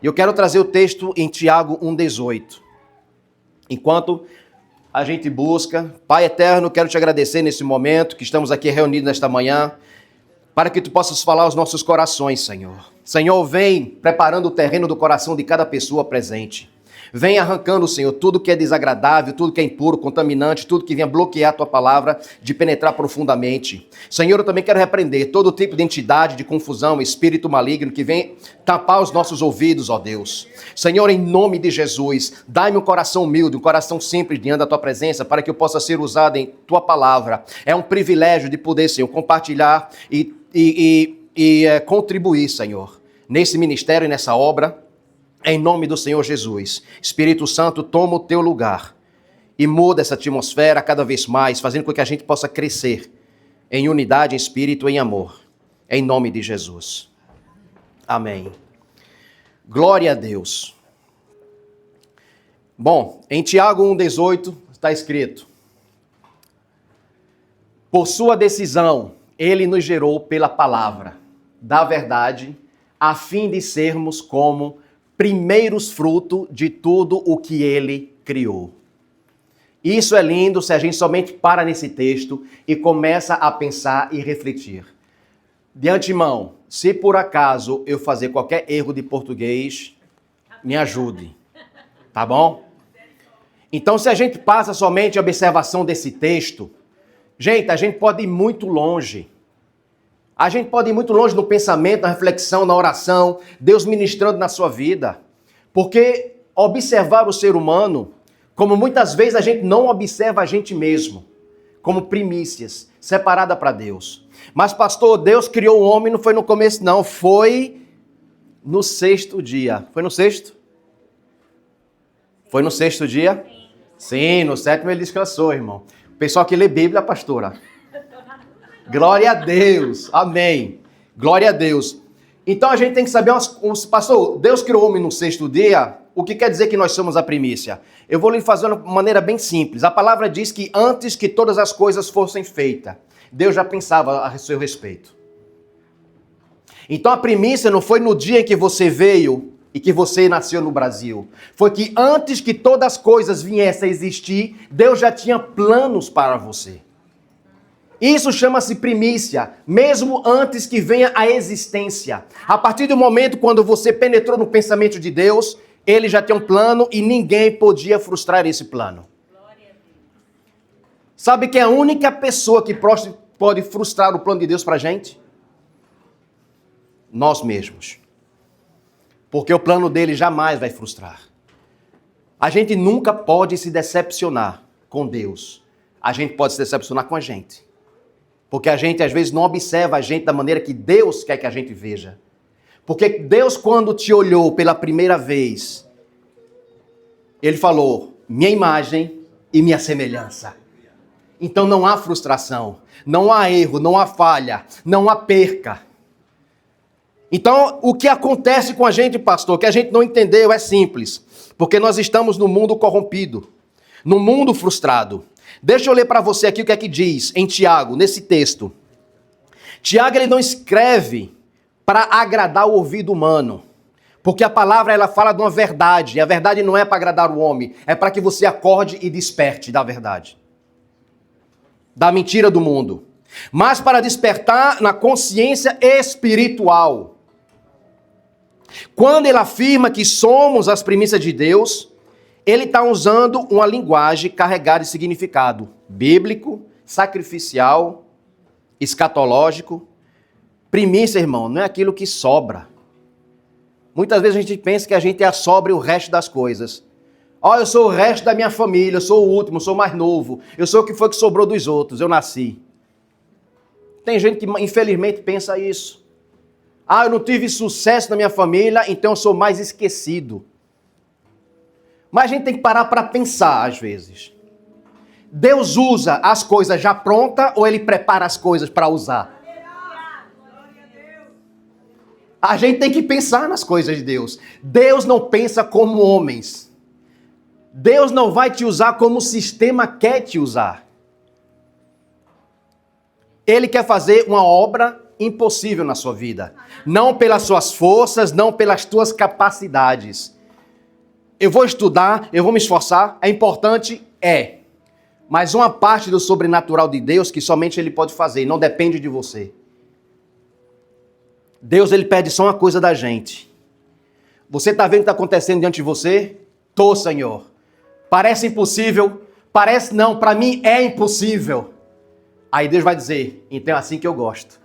Eu quero trazer o texto em Tiago 1,18. Enquanto a gente busca, Pai eterno, quero te agradecer nesse momento que estamos aqui reunidos nesta manhã, para que tu possas falar aos nossos corações, Senhor. Senhor, vem preparando o terreno do coração de cada pessoa presente. Vem arrancando, Senhor, tudo que é desagradável, tudo que é impuro, contaminante, tudo que venha bloquear a tua palavra de penetrar profundamente. Senhor, eu também quero repreender todo tipo de entidade, de confusão, espírito maligno que vem tapar os nossos ouvidos, ó Deus. Senhor, em nome de Jesus, dai-me um coração humilde, um coração simples diante da tua presença, para que eu possa ser usado em tua palavra. É um privilégio de poder, Senhor, compartilhar e contribuir, Senhor, nesse ministério e nessa obra. Em nome do Senhor Jesus, Espírito Santo, toma o teu lugar e muda essa atmosfera cada vez mais, fazendo com que a gente possa crescer em unidade, em espírito e em amor. Em nome de Jesus. Amém. Glória a Deus. Bom, em Tiago 1,18 está escrito: por sua decisão, ele nos gerou pela palavra da verdade, a fim de sermos como primeiros frutos de tudo o que ele criou. Isso é lindo se a gente somente para nesse texto e começa a pensar e refletir. De antemão, se por acaso eu fazer qualquer erro de português, me ajude, tá bom? Então, se a gente passa somente a observação desse texto, gente, a gente pode ir muito longe. A gente pode ir muito longe no pensamento, na reflexão, na oração, Deus ministrando na sua vida. Porque observar o ser humano, como muitas vezes a gente não observa a gente mesmo, como primícias, separada para Deus. Mas pastor, Deus criou o homem, não foi no começo não, foi no sexto dia. Foi no sexto? Foi no sexto dia? Sim, no sétimo ele descansou, irmão. O pessoal que lê Bíblia, pastora. Glória a Deus, amém, glória a Deus. Então a gente tem que saber, pastor, Deus criou o homem no sexto dia, o que quer dizer que nós somos a primícia? Eu vou lhe fazer de uma maneira bem simples. A palavra diz que antes que todas as coisas fossem feitas, Deus já pensava a seu respeito. Então a primícia não foi no dia em que você veio e que você nasceu no Brasil. Foi que antes que todas as coisas viessem a existir, Deus já tinha planos para você. Isso chama-se primícia, mesmo antes que venha a existência. A partir do momento quando você penetrou no pensamento de Deus, ele já tinha um plano e ninguém podia frustrar esse plano. Sabe que é a única pessoa que pode frustrar o plano de Deus pra gente? Nós mesmos. Porque o plano dele jamais vai frustrar. A gente nunca pode se decepcionar com Deus. A gente pode se decepcionar com a gente. Porque a gente, às vezes, não observa a gente da maneira que Deus quer que a gente veja. Porque Deus, quando te olhou pela primeira vez, Ele falou, minha imagem e minha semelhança. Então não há frustração, não há erro, não há falha, não há perca. Então, o que acontece com a gente, pastor, que a gente não entendeu é simples. Porque nós estamos no mundo corrompido, no mundo frustrado. Deixa eu ler para você aqui o que é que diz em Tiago, nesse texto. Tiago, ele não escreve para agradar o ouvido humano. Porque a palavra, ela fala de uma verdade. E a verdade não é para agradar o homem. É para que você acorde e desperte da verdade. Da mentira do mundo. Mas para despertar na consciência espiritual. Quando ele afirma que somos as primícias de Deus, ele está usando uma linguagem carregada de significado bíblico, sacrificial, escatológico. Primícia, irmão, não é aquilo que sobra. Muitas vezes a gente pensa que a gente é a sobra e o resto das coisas. Eu sou o resto da minha família, eu sou o último, eu sou o mais novo, eu sou o que foi que sobrou dos outros, eu nasci. Tem gente que infelizmente pensa isso. Eu não tive sucesso na minha família, então eu sou mais esquecido. Mas a gente tem que parar para pensar, às vezes. Deus usa as coisas já prontas ou Ele prepara as coisas para usar? A gente tem que pensar nas coisas de Deus. Deus não pensa como homens. Deus não vai te usar como o sistema quer te usar. Ele quer fazer uma obra impossível na sua vida. Não pelas suas forças, não pelas tuas capacidades. Eu vou estudar, eu vou me esforçar, é importante? É. Mas uma parte do sobrenatural de Deus que somente Ele pode fazer, não depende de você. Deus, Ele pede só uma coisa da gente. Você está vendo o que está acontecendo diante de você? Tô, Senhor. Parece impossível, parece não, para mim é impossível. Aí Deus vai dizer, então é assim que eu gosto.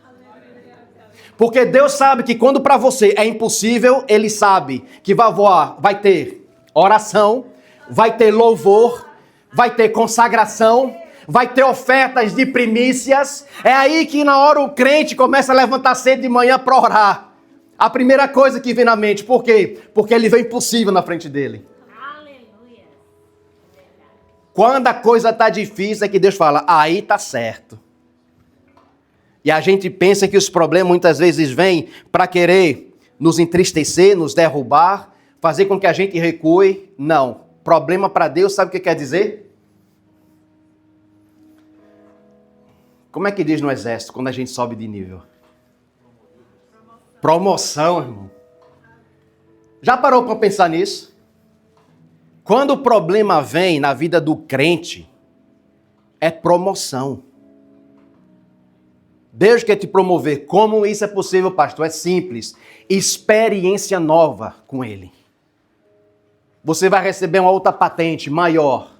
Porque Deus sabe que quando para você é impossível, Ele sabe que vai ter oração, vai ter louvor, vai ter consagração, vai ter ofertas de primícias. É aí que na hora o crente começa a levantar cedo de manhã para orar. A primeira coisa que vem na mente, por quê? Porque ele vê impossível na frente dele. Aleluia. Quando a coisa está difícil é que Deus fala, aí tá certo. E a gente pensa que os problemas muitas vezes vêm para querer nos entristecer, nos derrubar, fazer com que a gente recue. Não. Problema para Deus, sabe o que quer dizer? Como é que diz no exército quando a gente sobe de nível? Promoção, irmão. Já parou para pensar nisso? Quando o problema vem na vida do crente, é promoção. Deus quer te promover. Como isso é possível, pastor? É simples. Experiência nova com Ele. Você vai receber uma outra patente maior.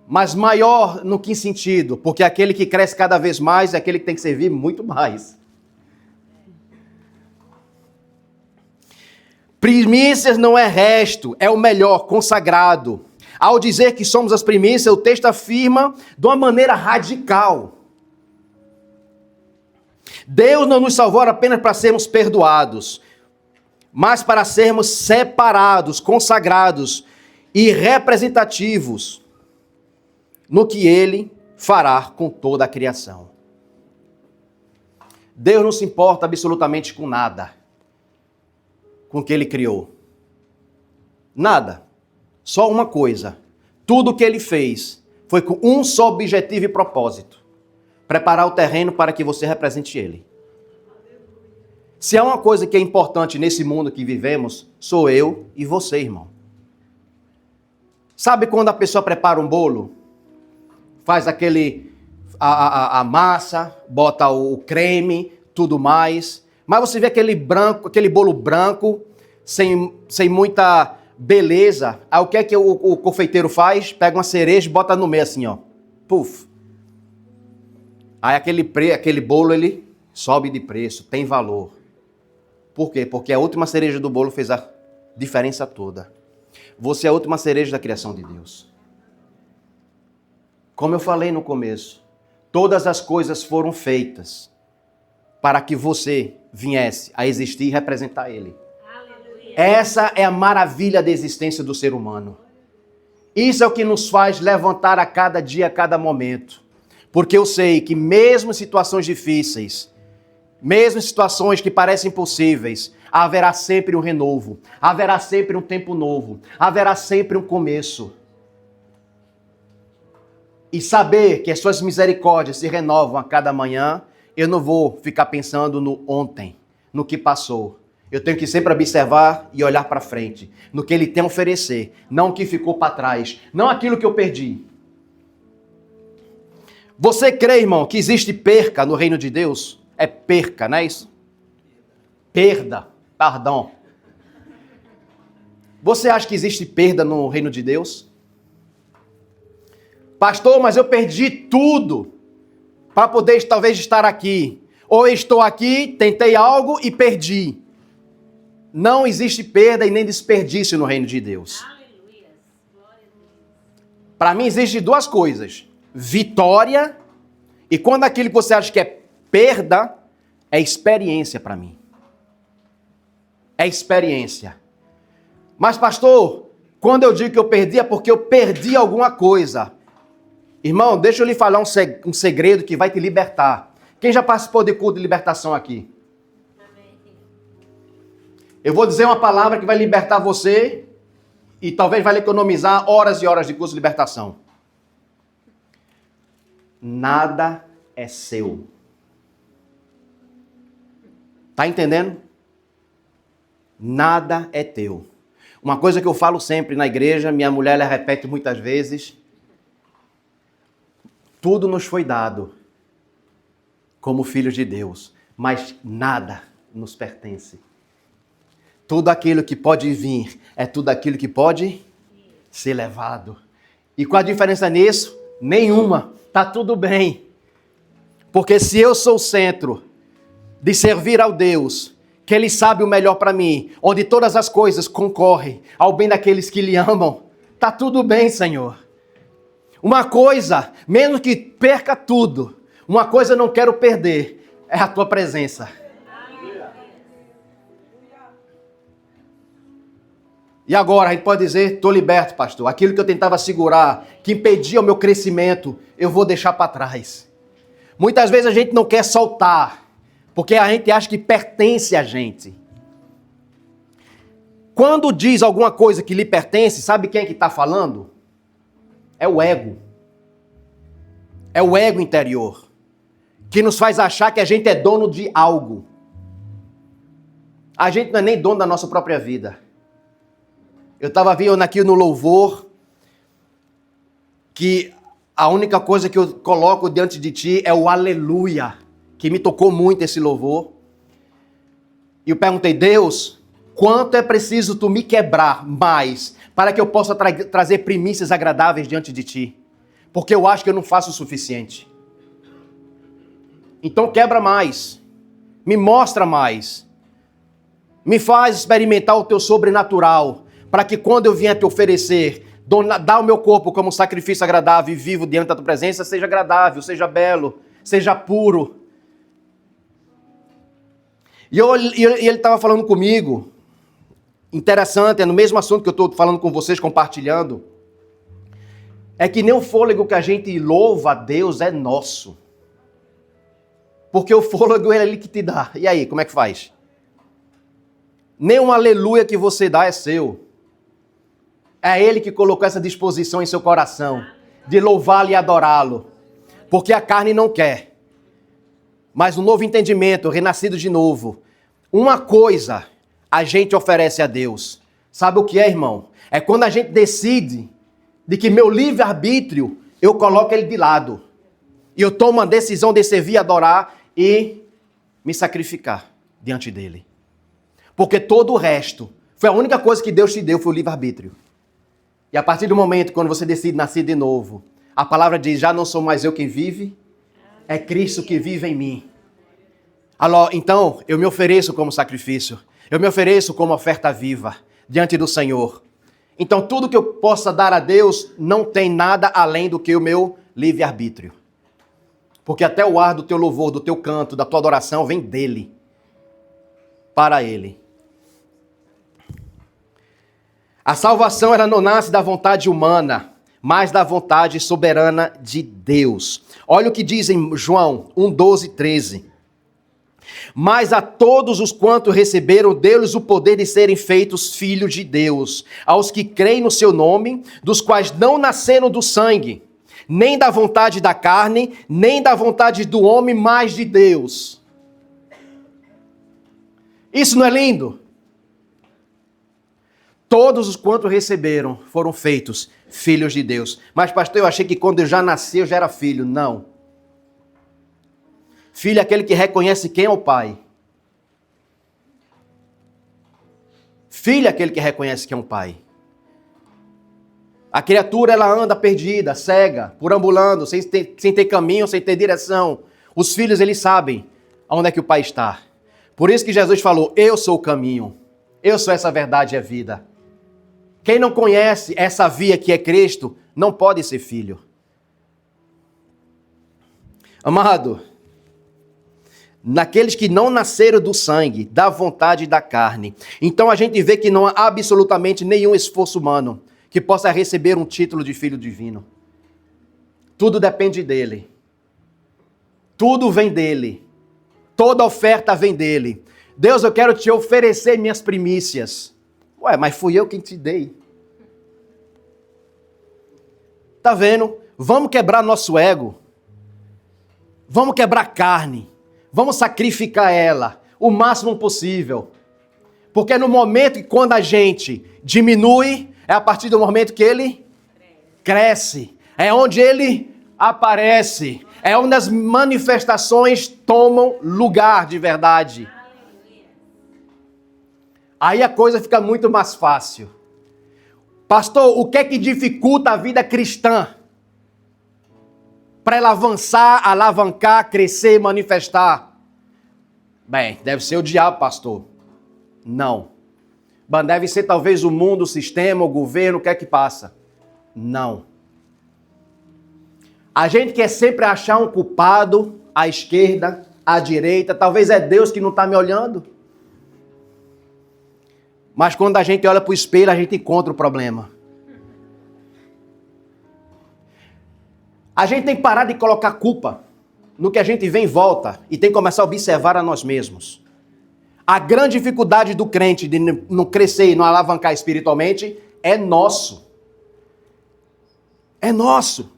Mas maior no que sentido? Porque aquele que cresce cada vez mais é aquele que tem que servir muito mais. Primícias não é resto, é o melhor, consagrado. Ao dizer que somos as primícias, o texto afirma de uma maneira radical. Deus não nos salvou apenas para sermos perdoados, mas para sermos separados, consagrados e representativos no que Ele fará com toda a criação. Deus não se importa absolutamente com nada, com o que Ele criou. Nada. Só uma coisa. Tudo o que Ele fez foi com um só objetivo e propósito. Preparar o terreno para que você represente Ele. Se há uma coisa que é importante nesse mundo que vivemos, sou eu e você, irmão. Sabe quando a pessoa prepara um bolo? Faz a massa, bota o creme, tudo mais. Mas você vê aquele bolo branco, sem muita beleza. Aí o que é que o confeiteiro faz? Pega uma cereja e bota no meio assim, ó. Puf. Aí aquele bolo, ele sobe de preço, tem valor. Por quê? Porque a última cereja do bolo fez a diferença toda. Você é a última cereja da criação de Deus. Como eu falei no começo, todas as coisas foram feitas para que você viesse a existir e representar Ele. Aleluia. Essa é a maravilha da existência do ser humano. Isso é o que nos faz levantar a cada dia, a cada momento. Porque eu sei que mesmo em situações difíceis, mesmo em situações que parecem impossíveis, haverá sempre um renovo, haverá sempre um tempo novo, haverá sempre um começo. E saber que as suas misericórdias se renovam a cada manhã, eu não vou ficar pensando no ontem, no que passou. Eu tenho que sempre observar e olhar para frente, no que Ele tem a oferecer, não o que ficou para trás, não aquilo que eu perdi. Você crê, irmão, que existe perca no reino de Deus? É perca, não é isso? Perda, perdão. Você acha que existe perda no reino de Deus? Pastor, mas eu perdi tudo para poder talvez estar aqui. Ou eu estou aqui, tentei algo e perdi. Não existe perda e nem desperdício no reino de Deus. Aleluia. Glória a Deus. Para mim existem duas coisas. Vitória e quando aquilo que você acha que é perda, é experiência para mim. É experiência. Mas pastor, quando eu digo que eu perdi é porque eu perdi alguma coisa. Irmão, deixa eu lhe falar um segredo que vai te libertar. Quem já participou de culto de libertação aqui? Amém. Eu vou dizer uma palavra que vai libertar você e talvez vai lhe economizar horas e horas de curso de libertação. Nada é seu. Tá entendendo? Nada é teu. Uma coisa que eu falo sempre na igreja, minha mulher ela repete muitas vezes, tudo nos foi dado como filhos de Deus, mas nada nos pertence. Tudo aquilo que pode vir é tudo aquilo que pode ser levado. E qual a diferença nisso? Nenhuma. Tá tudo bem. Porque se eu sou o centro de servir ao Deus, que Ele sabe o melhor para mim, onde todas as coisas concorrem ao bem daqueles que lhe amam, tá tudo bem, Senhor. Uma coisa, mesmo que perca tudo, uma coisa eu não quero perder, é a tua presença. E agora a gente pode dizer, estou liberto, pastor. Aquilo que eu tentava segurar, que impedia o meu crescimento, eu vou deixar para trás. Muitas vezes a gente não quer soltar, porque a gente acha que pertence a gente. Quando diz alguma coisa que lhe pertence, sabe quem é que está falando? É o ego. É o ego interior, que nos faz achar que a gente é dono de algo. A gente não é nem dono da nossa própria vida. Eu estava vendo aqui no louvor que a única coisa que eu coloco diante de ti é o aleluia, que me tocou muito esse louvor. E eu perguntei, Deus, quanto é preciso tu me quebrar mais para que eu possa trazer primícias agradáveis diante de ti? Porque eu acho que eu não faço o suficiente. Então quebra mais, me mostra mais, me faz experimentar o teu sobrenatural, para que quando eu vier te oferecer, dar o meu corpo como sacrifício agradável e vivo diante da tua presença, seja agradável, seja belo, seja puro. E ele estava falando comigo, interessante, é no mesmo assunto que eu estou falando com vocês, compartilhando, é que nem o fôlego que a gente louva a Deus é nosso. Porque o fôlego é Ele que te dá. E aí, como é que faz? Nem um aleluia que você dá é seu. É Ele que colocou essa disposição em seu coração, de louvá-lo e adorá-lo. Porque a carne não quer. Mas um novo entendimento, renascido de novo. Uma coisa a gente oferece a Deus. Sabe o que é, irmão? É quando a gente decide de que meu livre-arbítrio, eu coloco ele de lado. E eu tomo a decisão de servir, adorar e me sacrificar diante dele. Porque todo o resto, foi a única coisa que Deus te deu, foi o livre-arbítrio. E a partir do momento, quando você decide nascer de novo, a palavra diz, já não sou mais eu quem vive, é Cristo que vive em mim. Então, eu me ofereço como sacrifício. Eu me ofereço como oferta viva diante do Senhor. Então, tudo que eu possa dar a Deus não tem nada além do que o meu livre-arbítrio. Porque até o ar do teu louvor, do teu canto, da tua adoração, vem dele. Para ele. A salvação, ela não nasce da vontade humana, mas da vontade soberana de Deus. Olha o que diz em João 1:12, 13. Mas a todos os quantos receberam, deu-lhes o poder de serem feitos filhos de Deus, aos que creem no seu nome, dos quais não nasceram do sangue, nem da vontade da carne, nem da vontade do homem, mas de Deus. Isso não é lindo? Todos os quantos receberam foram feitos filhos de Deus. Mas, pastor, eu achei que quando eu já nasci, eu já era filho. Não. Filho é aquele que reconhece quem é o pai. Filho é aquele que reconhece quem é o pai. A criatura, ela anda perdida, cega, perambulando, sem ter caminho, sem ter direção. Os filhos, eles sabem onde é que o pai está. Por isso que Jesus falou, eu sou o caminho. Eu sou essa verdade e a vida. Quem não conhece essa via que é Cristo, não pode ser filho. Amado, naqueles que não nasceram do sangue, da vontade da carne. Então a gente vê que não há absolutamente nenhum esforço humano que possa receber um título de filho divino. Tudo depende dele. Tudo vem dele. Toda oferta vem dele. Deus, eu quero te oferecer minhas primícias. Ué, mas fui eu quem te dei. Tá vendo? Vamos quebrar nosso ego. Vamos quebrar carne. Vamos sacrificar ela. o máximo possível. Porque no momento que quando a gente diminui, é a partir do momento que ele cresce. É onde ele aparece. É onde as manifestações tomam lugar de verdade. Aí a coisa fica muito mais fácil. Pastor, o que é que dificulta a vida cristã? Para ela avançar, alavancar, crescer, manifestar? Bem, deve ser o diabo, pastor. Não. Mas deve ser talvez o mundo, o sistema, o governo, o que é que passa? Não. A gente quer sempre achar um culpado à esquerda, à direita. Talvez é Deus que não está me olhando. Mas quando a gente olha para o espelho, a gente encontra o problema. A gente tem que parar de colocar culpa no que a gente vê em volta e tem que começar a observar a nós mesmos. A grande dificuldade do crente de não crescer e não alavancar espiritualmente é nosso. É nosso.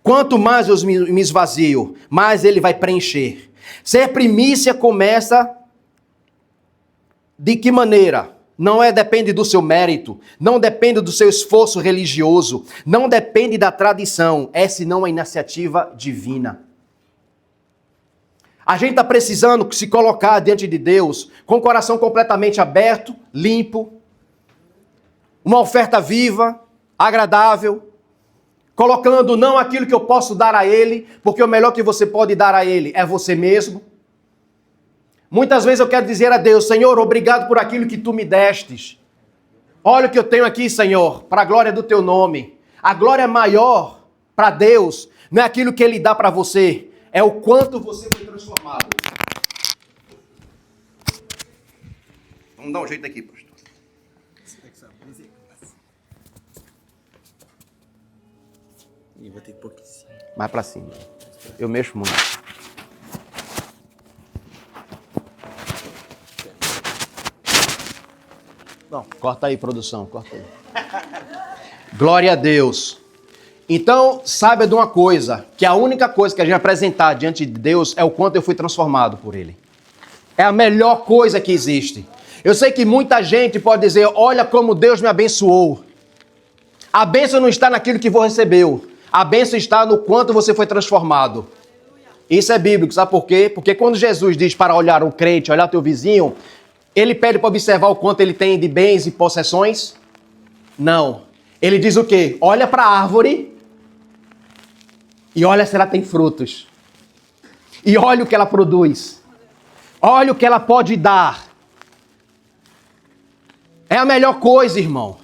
Quanto mais eu me esvazio, mais ele vai preencher. Ser primícia começa de que maneira? Não depende do seu mérito, não depende do seu esforço religioso, não depende da tradição, é senão a iniciativa divina. A gente está precisando se colocar diante de Deus com o coração completamente aberto, limpo, uma oferta viva, agradável, colocando não aquilo que eu posso dar a Ele, porque o melhor que você pode dar a Ele é você mesmo. Muitas vezes eu quero dizer a Deus, Senhor, obrigado por aquilo que Tu me destes. Olha o que eu tenho aqui, Senhor, para a glória do Teu nome. A glória maior para Deus não é aquilo que Ele dá para você, é o quanto você foi transformado. Vamos dar um jeito aqui, pastor. E vou ter que pôr aqui sim. Mais para cima. Eu mexo muito. Não, corta aí, produção, corta aí. Glória a Deus. Então, saiba de uma coisa, que a única coisa que a gente vai apresentar diante de Deus é o quanto eu fui transformado por Ele. É a melhor coisa que existe. Eu sei que muita gente pode dizer, olha como Deus me abençoou. A bênção não está naquilo que você recebeu. A bênção está no quanto você foi transformado. Isso é bíblico, sabe por quê? Porque quando Jesus diz para olhar o crente, olhar o teu vizinho, Ele pede para observar o quanto ele tem de bens e possessões? Não. Ele diz o quê? Olha para a árvore e olha se ela tem frutos. E olha o que ela produz. Olha o que ela pode dar. É a melhor coisa, irmão.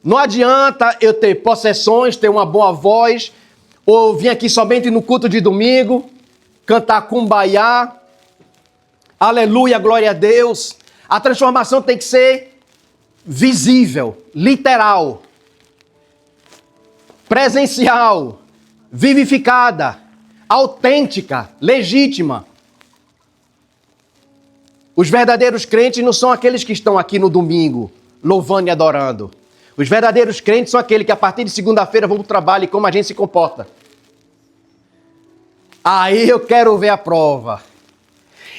Não adianta eu ter possessões, ter uma boa voz, ou vir aqui somente no culto de domingo, cantar cumbaiá, aleluia, glória a Deus. A transformação tem que ser visível, literal, presencial, vivificada, autêntica, legítima. Os verdadeiros crentes não são aqueles que estão aqui no domingo, louvando e adorando. Os verdadeiros crentes são aqueles que a partir de segunda-feira vão para o trabalho e como a gente se comporta. Aí eu quero ver a prova.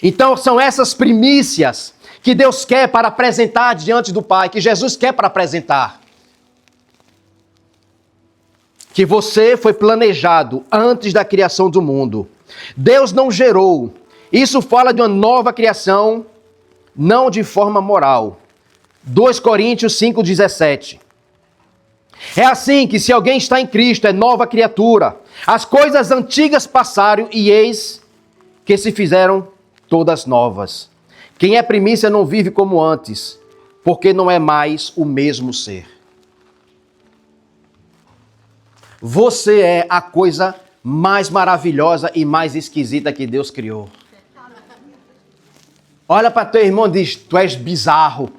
Então são essas primícias que Deus quer para apresentar diante do Pai, que Jesus quer para apresentar. Que você foi planejado antes da criação do mundo. Deus não gerou. Isso fala de uma nova criação, não de forma moral. 2 Coríntios 5,17. É assim que se alguém está em Cristo, é nova criatura. As coisas antigas passaram e eis que se fizeram todas novas. Quem é primícia não vive como antes, porque não é mais o mesmo ser. Você é a coisa mais maravilhosa e mais esquisita que Deus criou. Olha para teu irmão e diz, tu és bizarro.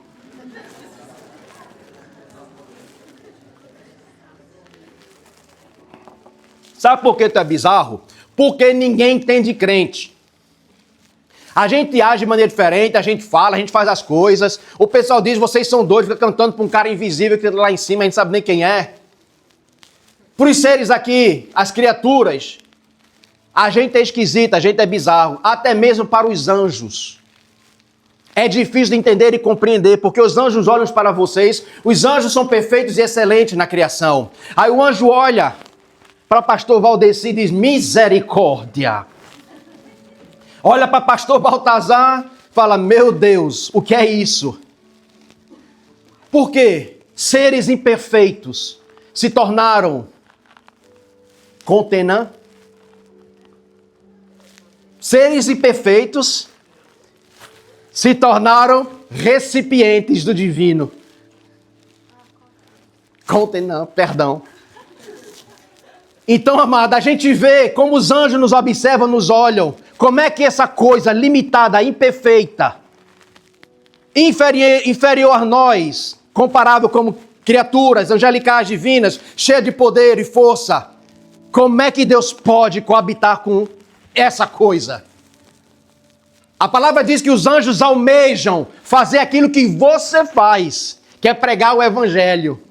Sabe por que tu é bizarro? Porque ninguém entende crente. A gente age de maneira diferente, a gente fala, a gente faz as coisas. O pessoal diz, vocês são doidos, fica cantando para um cara invisível que lá em cima a gente sabe nem quem é. Para os seres aqui, as criaturas, A gente é esquisito, a gente é bizarro, até mesmo para os anjos. É difícil de entender e compreender, porque os anjos olham para vocês, os anjos são perfeitos e excelentes na criação. Aí o anjo olha para pastor Valdeci e diz, misericórdia. Olha para pastor Baltazar, fala, meu Deus, o que é isso? Por quê? Seres imperfeitos se tornaram contenã. Seres imperfeitos se tornaram recipientes do divino. Contenã, perdão. Então, amado, a gente vê como os anjos nos observam, nos olham. Como é que essa coisa limitada, imperfeita, inferior a nós, comparável como criaturas angelicais divinas, cheias de poder e força, como é que Deus pode coabitar com essa coisa? A palavra diz que os anjos almejam fazer aquilo que você faz, que é pregar o evangelho.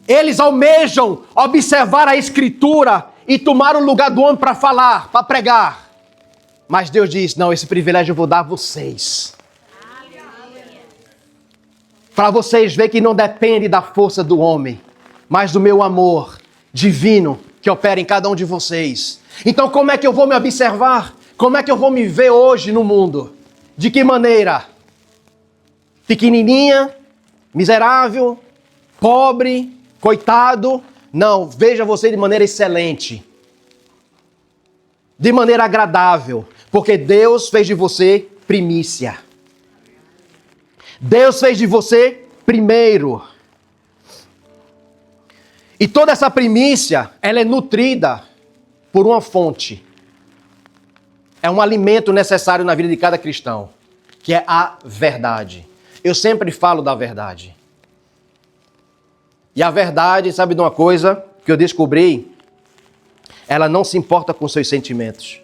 Eles almejam observar a Escritura e tomar o lugar do homem para falar, para pregar. Mas Deus diz, não, esse privilégio eu vou dar a vocês. Para vocês verem que não depende da força do homem, mas do meu amor divino que opera em cada um de vocês. Então como é que eu vou me observar? Como é que eu vou me ver hoje no mundo? De que maneira? Pequenininha, miserável, pobre, coitado? Não, veja você de maneira excelente. De maneira agradável. Porque Deus fez de você primícia. Deus fez de você primeiro. E toda essa primícia, ela é nutrida por uma fonte. É um alimento necessário na vida de cada cristão, que é a verdade. Eu sempre falo da verdade. E a verdade, sabe de uma coisa que eu descobri? Ela não se importa com seus sentimentos.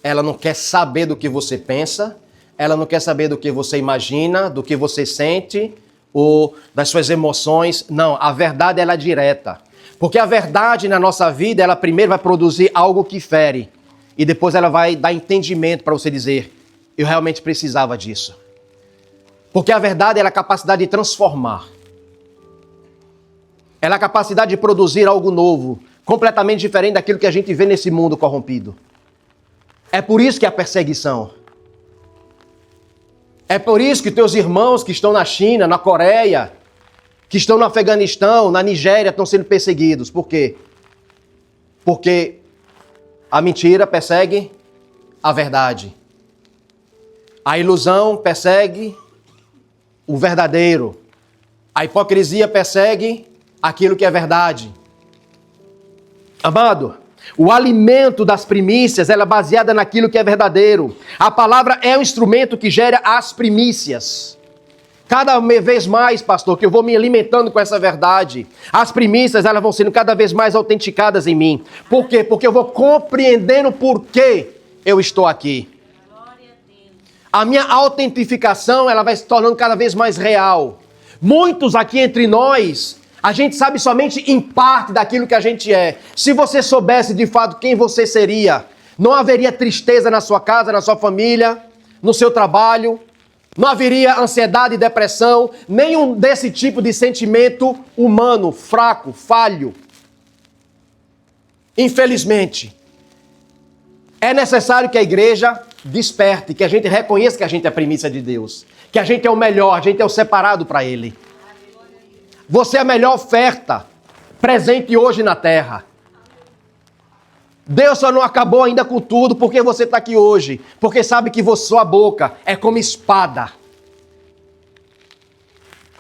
Ela não quer saber do que você pensa, ela não quer saber do que você imagina, do que você sente, ou das suas emoções. Não, a verdade ela é direta. Porque a verdade na nossa vida, ela primeiro vai produzir algo que fere. E depois ela vai dar entendimento para você dizer, eu realmente precisava disso. Porque a verdade ela é a capacidade de transformar. Ela é a capacidade de produzir algo novo, completamente diferente daquilo que a gente vê nesse mundo corrompido. É por isso que há perseguição. É por isso que teus irmãos que estão na China, na Coreia, que estão no Afeganistão, na Nigéria, estão sendo perseguidos. Por quê? Porque a mentira persegue a verdade. A ilusão persegue o verdadeiro. A hipocrisia persegue aquilo que é verdade. Amado, o alimento das primícias ela é baseada naquilo que é verdadeiro. A palavra é um instrumento que gera as primícias. Cada vez mais, pastor, que eu vou me alimentando com essa verdade, as primícias elas vão sendo cada vez mais autenticadas em mim. Por quê? Porque eu vou compreendendo por que eu estou aqui. A minha autentificação ela vai se tornando cada vez mais real. Muitos aqui entre nós, a gente sabe somente em parte daquilo que a gente é. Se você soubesse de fato quem você seria, não haveria tristeza na sua casa, na sua família, no seu trabalho. Não haveria ansiedade e depressão, nenhum desse tipo de sentimento humano, fraco, falho. Infelizmente, é necessário que a igreja desperte, que a gente reconheça que a gente é a primícia de Deus, que a gente é o melhor, a gente é o separado para Ele. Você é a melhor oferta presente hoje na terra. Deus só não acabou ainda com tudo porque você está aqui hoje. Porque sabe que sua boca é como espada.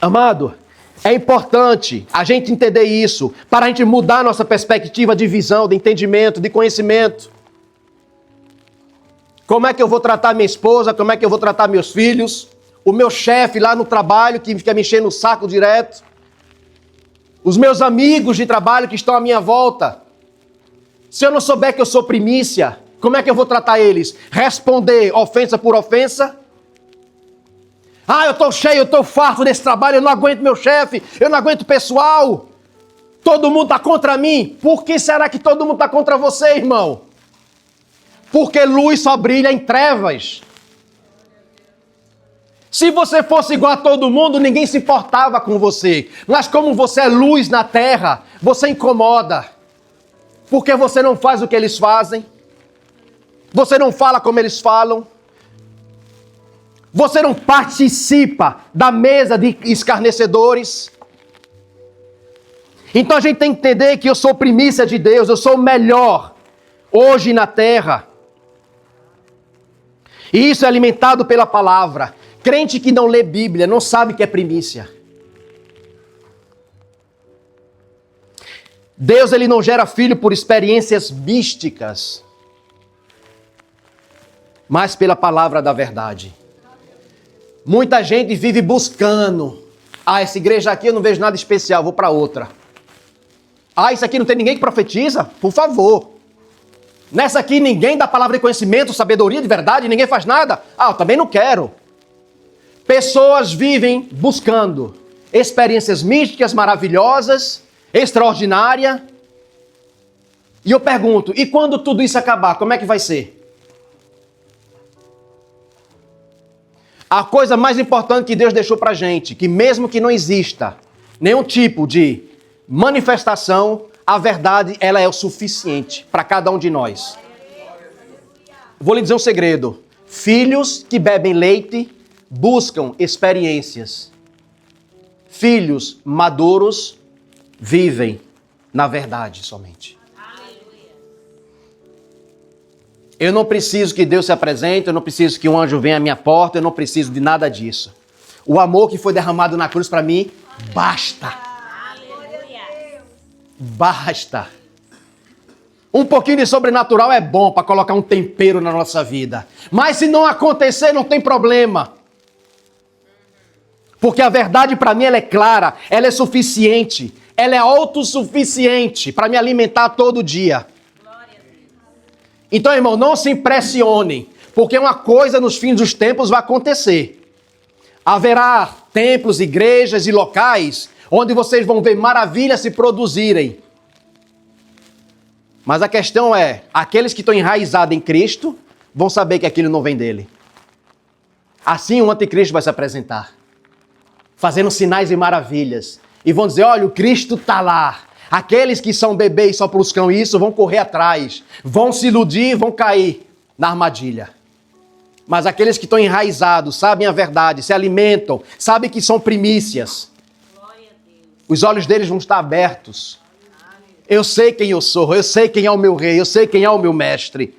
Amado, é importante a gente entender isso para a gente mudar nossa perspectiva de visão, de entendimento, de conhecimento. Como é que eu vou tratar minha esposa? Como é que eu vou tratar meus filhos? O meu chefe lá no trabalho que fica me enchendo o saco direto? Os meus amigos de trabalho que estão à minha volta? Se eu não souber que eu sou primícia, como é que eu vou tratar eles? Responder ofensa por ofensa? Ah, eu estou cheio, eu estou farto desse trabalho, eu não aguento meu chefe, eu não aguento o pessoal. Todo mundo está contra mim. Por que será que todo mundo está contra você, irmão? Porque luz só brilha em trevas. Se você fosse igual a todo mundo, ninguém se importava com você. Mas como você é luz na terra, você incomoda. Porque você não faz o que eles fazem. Você não fala como eles falam. Você não participa da mesa de escarnecedores. Então a gente tem que entender que eu sou primícia de Deus, eu sou o melhor hoje na terra. E isso é alimentado pela palavra. Crente que não lê Bíblia não sabe que é primícia. Deus, ele não gera filho por experiências místicas, mas pela palavra da verdade. Muita gente vive buscando. Essa igreja aqui eu não vejo nada especial, vou para outra. Isso aqui não tem ninguém que profetiza? Por favor. Nessa aqui ninguém dá palavra de conhecimento, sabedoria de verdade, ninguém faz nada? Eu também não quero. Pessoas vivem buscando experiências místicas, maravilhosas, extraordinárias. E eu pergunto, e quando tudo isso acabar, como é que vai ser? A coisa mais importante que Deus deixou pra gente, que mesmo que não exista nenhum tipo de manifestação, a verdade, ela é o suficiente para cada um de nós. Vou lhe dizer um segredo. Filhos que bebem leite buscam experiências. Filhos maduros vivem na verdade somente. Eu não preciso que Deus se apresente, eu não preciso que um anjo venha à minha porta, eu não preciso de nada disso. O amor que foi derramado na cruz para mim, basta. Aleluia. Basta. Um pouquinho de sobrenatural é bom para colocar um tempero na nossa vida. Mas se não acontecer, não tem problema. Porque a verdade para mim ela é clara, ela é suficiente, ela é autossuficiente para me alimentar todo dia. Então, irmão, não se impressionem, porque uma coisa nos fins dos tempos vai acontecer. Haverá templos, igrejas e locais onde vocês vão ver maravilhas se produzirem. Mas a questão é, aqueles que estão enraizados em Cristo vão saber que aquilo não vem dele. Assim o anticristo vai se apresentar, fazendo sinais e maravilhas. E vão dizer, olha, o Cristo está lá. Aqueles que são bebês só buscam isso, vão correr atrás, vão se iludir, vão cair na armadilha. Mas aqueles que estão enraizados, sabem a verdade, se alimentam, sabem que são primícias, os olhos deles vão estar abertos. Eu sei quem eu sou, eu sei quem é o meu rei, eu sei quem é o meu mestre.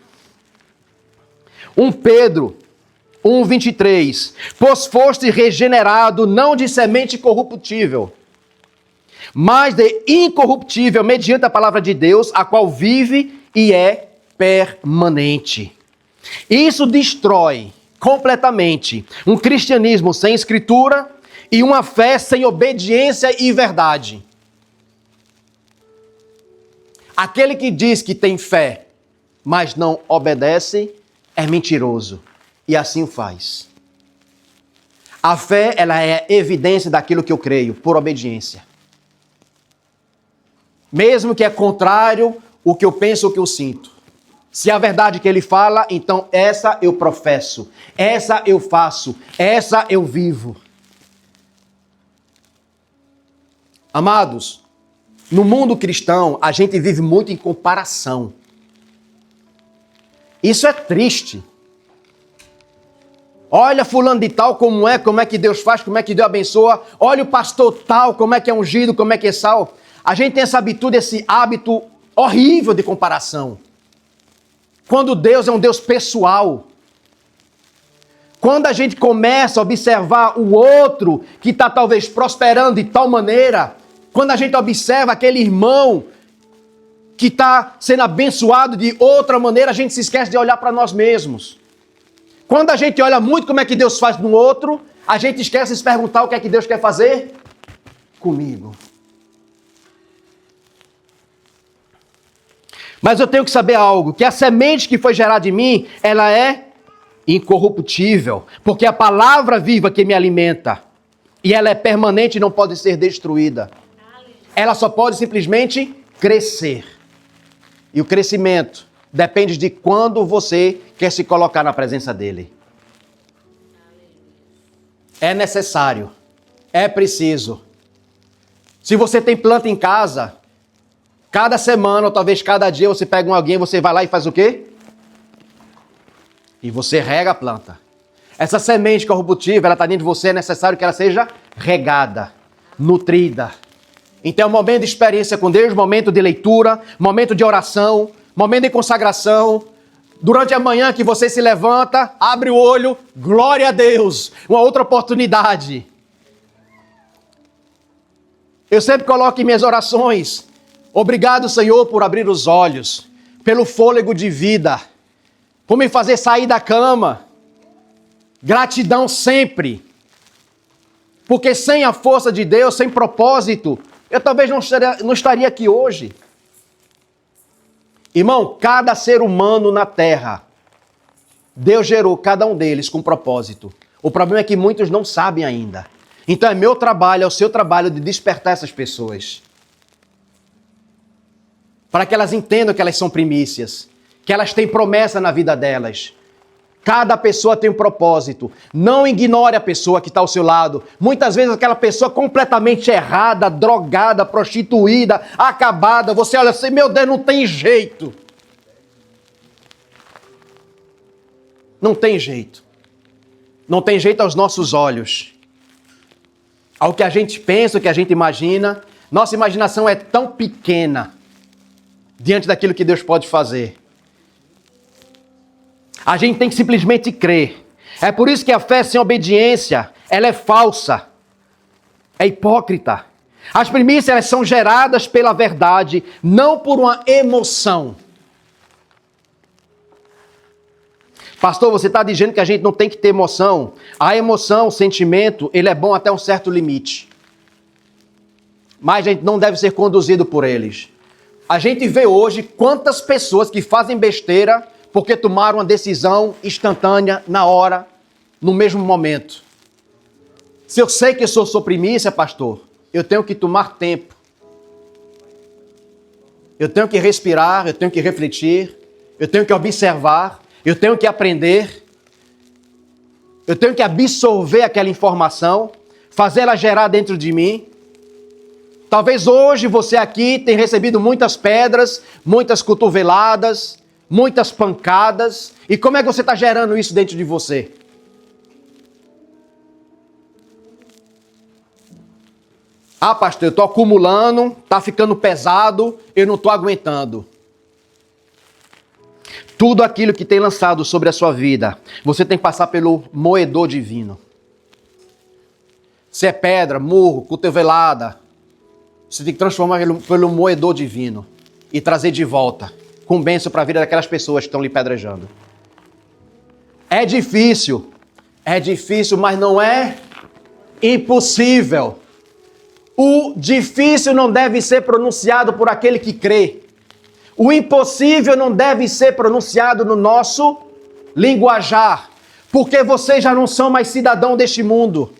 1 Pedro 1:23. Pois foste regenerado não de semente corruptível, mas de incorruptível, mediante a palavra de Deus, a qual vive e é permanente. Isso destrói completamente um cristianismo sem escritura e uma fé sem obediência e verdade. Aquele que diz que tem fé, mas não obedece, é mentiroso. E assim o faz. A fé, ela é evidência daquilo que eu creio, por obediência. Mesmo que é contrário o que eu penso, o que eu sinto. Se é a verdade que ele fala, então essa eu professo, essa eu faço, essa eu vivo. Amados, no mundo cristão, a gente vive muito em comparação. Isso é triste. Olha fulano de tal como é que Deus faz, como é que Deus abençoa. Olha o pastor tal, como é que é ungido, como é que é sal. A gente tem essa habitude, esse hábito horrível de comparação. Quando Deus é um Deus pessoal. Quando a gente começa a observar o outro que está talvez prosperando de tal maneira, quando a gente observa aquele irmão que está sendo abençoado de outra maneira, a gente se esquece de olhar para nós mesmos. Quando a gente olha muito como é que Deus faz no outro, a gente esquece de se perguntar o que é que Deus quer fazer comigo. Mas eu tenho que saber algo, que a semente que foi gerada em mim, ela é incorruptível, porque a palavra viva que me alimenta, e ela é permanente e não pode ser destruída. Ela só pode simplesmente crescer. E o crescimento depende de quando você quer se colocar na presença dele. É necessário. É preciso. Se você tem planta em casa, cada semana ou talvez cada dia você pega alguém, você vai lá e faz o quê? E você rega a planta. Essa semente corruptível, ela está dentro de você, é necessário que ela seja regada, nutrida. Então é um momento de experiência com Deus, momento de leitura, momento de oração, momento de consagração. Durante a manhã que você se levanta, abre o olho, glória a Deus, uma outra oportunidade. Eu sempre coloco em minhas orações, obrigado, Senhor, por abrir os olhos, pelo fôlego de vida, por me fazer sair da cama. Gratidão sempre. Porque sem a força de Deus, sem propósito, eu talvez não estaria aqui hoje. Irmão, cada ser humano na terra, Deus gerou cada um deles com propósito. O problema é que muitos não sabem ainda. Então é meu trabalho, é o seu trabalho de despertar essas pessoas. Para que elas entendam que elas são primícias, que elas têm promessa na vida delas. Cada pessoa tem um propósito. Não ignore a pessoa que está ao seu lado. Muitas vezes aquela pessoa completamente errada, drogada, prostituída, acabada. Você olha assim, meu Deus, não tem jeito. Não tem jeito. Não tem jeito aos nossos olhos. Ao que a gente pensa, o que a gente imagina. Nossa imaginação é tão pequena diante daquilo que Deus pode fazer. A gente tem que simplesmente crer. É por isso que a fé sem obediência, ela é falsa. É hipócrita. As primícias, elas são geradas pela verdade, não por uma emoção. Pastor, você está dizendo que a gente não tem que ter emoção. A emoção, o sentimento, ele é bom até um certo limite. Mas a gente não deve ser conduzido por eles. A gente vê hoje quantas pessoas que fazem besteira porque tomaram uma decisão instantânea, na hora, no mesmo momento. Se eu sei que eu sou primícia, pastor, eu tenho que tomar tempo. Eu tenho que respirar, eu tenho que refletir, eu tenho que observar, eu tenho que aprender, eu tenho que absorver aquela informação, fazer ela gerar dentro de mim. Talvez hoje você aqui tenha recebido muitas pedras, muitas cotoveladas, muitas pancadas. E como é que você está gerando isso dentro de você? Ah, pastor, eu estou acumulando, está ficando pesado, eu não estou aguentando. Tudo aquilo que tem lançado sobre a sua vida, você tem que passar pelo moedor divino. Se é pedra, murro, cotovelada, você tem que transformar pelo moedor divino e trazer de volta, com bênção para a vida daquelas pessoas que estão lhe pedrejando. É difícil, mas não é impossível. O difícil não deve ser pronunciado por aquele que crê. O impossível não deve ser pronunciado no nosso linguajar, porque vocês já não são mais cidadão deste mundo.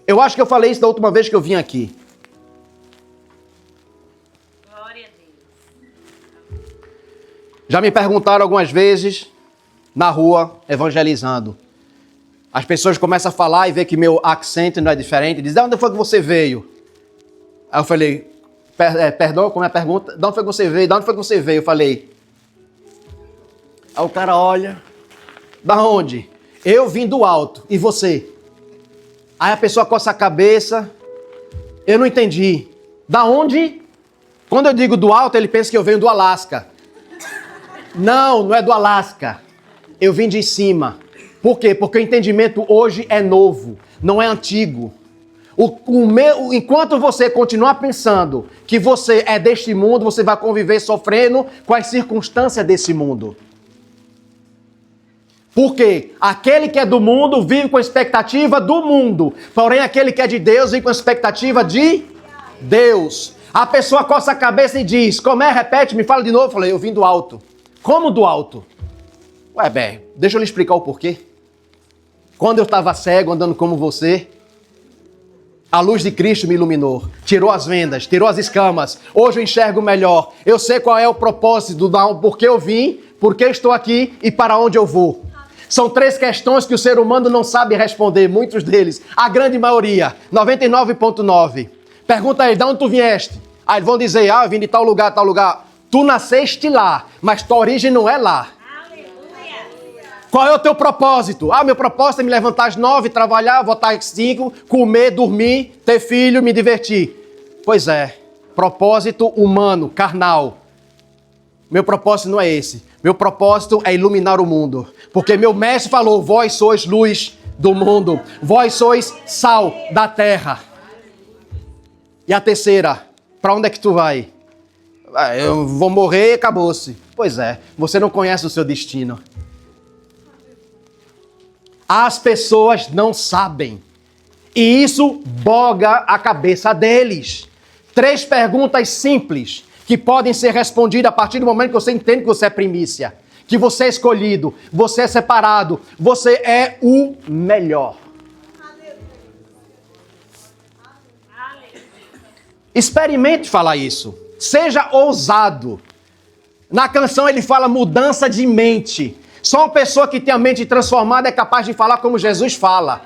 Eu acho que eu falei isso da última vez que eu vim aqui. Glória a Deus. Já me perguntaram algumas vezes, na rua, evangelizando. As pessoas começam a falar e ver que meu accent não é diferente. Dizem, de onde foi que você veio? Aí eu falei, perdão, como é a pergunta? De onde foi que você veio? De onde foi que você veio? Eu falei. Aí o cara olha. Da onde? Eu vim do alto. E você? Aí a pessoa coça a cabeça. Eu não entendi. Da onde? Quando eu digo do alto, ele pensa que eu venho do Alasca. Não, não é do Alasca. Eu vim de cima. Por quê? Porque o entendimento hoje é novo, não é antigo. Enquanto você continuar pensando que você é deste mundo, você vai conviver sofrendo com as circunstâncias desse mundo. Porque aquele que é do mundo vive com a expectativa do mundo, porém aquele que é de Deus vive com a expectativa de Deus. A pessoa coça a cabeça e diz, como é? Repete, me fala de novo. Eu falei, eu vim do alto. Como do alto? Ué, deixa eu lhe explicar o porquê. Quando eu estava cego, andando como você, A luz de Cristo me iluminou, tirou as vendas, tirou as escamas. Hoje eu enxergo melhor. Eu sei qual é o propósito, por que eu vim, por que estou aqui e para onde eu vou. São 3 questões que o ser humano não sabe responder, muitos deles. A grande maioria, 99,9. Pergunta a ele, de onde tu vieste? Aí eles vão dizer, eu vim de tal lugar, tal lugar. Tu nasceste lá, mas tua origem não é lá. Qual é o teu propósito? Meu propósito é me levantar às 9, trabalhar, voltar às 5, comer, dormir, ter filho, me divertir. Pois é, propósito humano, carnal. Meu propósito não é esse. Meu propósito é iluminar o mundo. Porque meu mestre falou, vós sois luz do mundo. Vós sois sal da terra. E a terceira, para onde é que tu vai? Eu vou morrer e acabou-se. Pois é, você não conhece o seu destino. As pessoas não sabem. E isso boga a cabeça deles. 3 perguntas simples que podem ser respondidas a partir do momento que você entende que você é primícia, que você é escolhido, você é separado, você é o melhor. Experimente falar isso. Seja ousado. Na canção ele fala mudança de mente. Só uma pessoa que tem a mente transformada é capaz de falar como Jesus fala.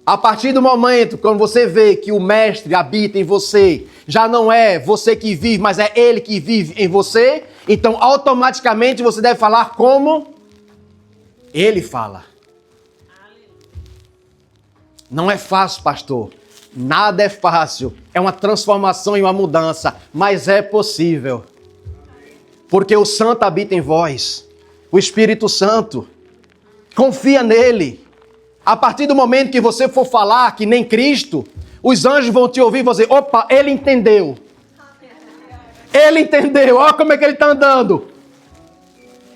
A partir do momento quando você vê que o Mestre habita em você, já não é você que vive, mas é Ele que vive em você, então automaticamente você deve falar como Ele fala. Não é fácil, pastor. Nada é fácil. É uma transformação e uma mudança, mas é possível. Porque o Santo habita em vós, o Espírito Santo. Confia nele. A partir do momento que você for falar que nem Cristo, os anjos vão te ouvir e vão dizer, opa, ele entendeu. Ele entendeu, olha como é que ele está andando.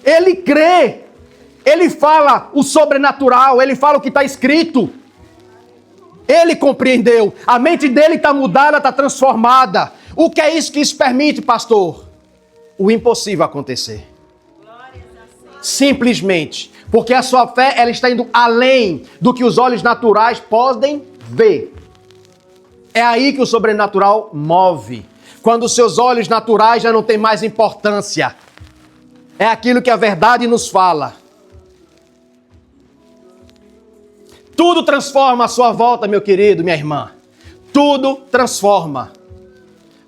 Ele crê. Ele fala o sobrenatural, ele fala o que está escrito. Ele compreendeu. A mente dele está mudada, está transformada. O que é isso que isso permite, pastor? O impossível acontecer. Simplesmente. Porque a sua fé, ela está indo além do que os olhos naturais podem ver. É aí que o sobrenatural move. Quando os seus olhos naturais já não têm mais importância. É aquilo que a verdade nos fala. Tudo transforma a sua volta, meu querido, minha irmã. Tudo transforma.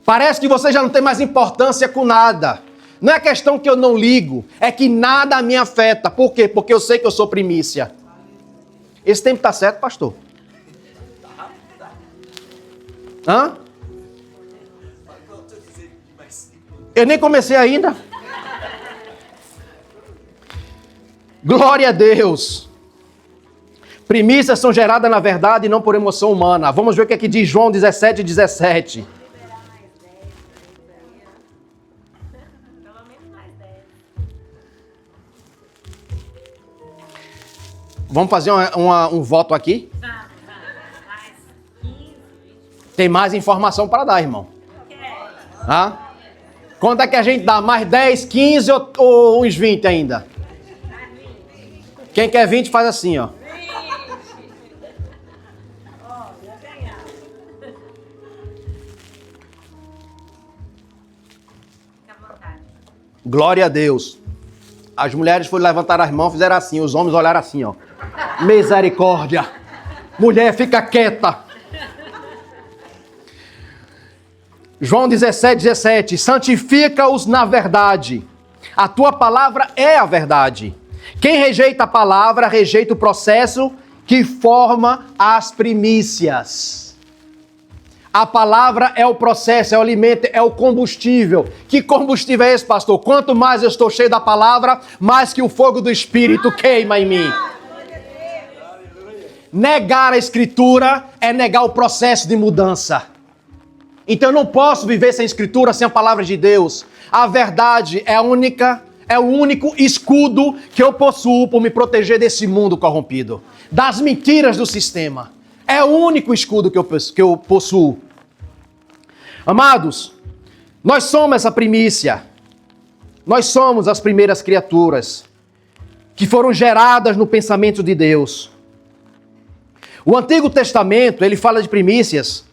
Parece que você já não tem mais importância com nada. Não é questão que eu não ligo, é que nada me afeta. Por quê? Porque eu sei que eu sou primícia. Esse tempo está certo, pastor? Hã? Eu nem comecei ainda. Glória a Deus. Primícias são geradas na verdade e não por emoção humana. Vamos ver o que é que diz João 17:17. Vamos fazer um voto aqui? Tem mais informação para dar, irmão. Hã? Quanto é que a gente dá? Mais 10, 15 ou uns 20 ainda? Quem quer 20 faz assim, ó. Glória a Deus. As mulheres foram levantar as mãos, fizeram assim. Os homens olharam assim, ó. Misericórdia. Mulher, fica quieta. João 17:17. Santifica-os na verdade. A tua palavra é a verdade. Quem rejeita a palavra, rejeita o processo que forma as primícias. A palavra é o processo, é o alimento, é o combustível. Que combustível é esse, pastor? Quanto mais eu estou cheio da palavra, mais que o fogo do Espírito queima em mim. Negar a Escritura é negar o processo de mudança. Então eu não posso viver sem Escritura, sem a palavra de Deus. A verdade é o único escudo que eu possuo por me proteger desse mundo corrompido, das mentiras do sistema. É o único escudo que eu possuo. Amados, nós somos essa primícia. Nós somos as primeiras criaturas que foram geradas no pensamento de Deus. O Antigo Testamento, ele fala de primícias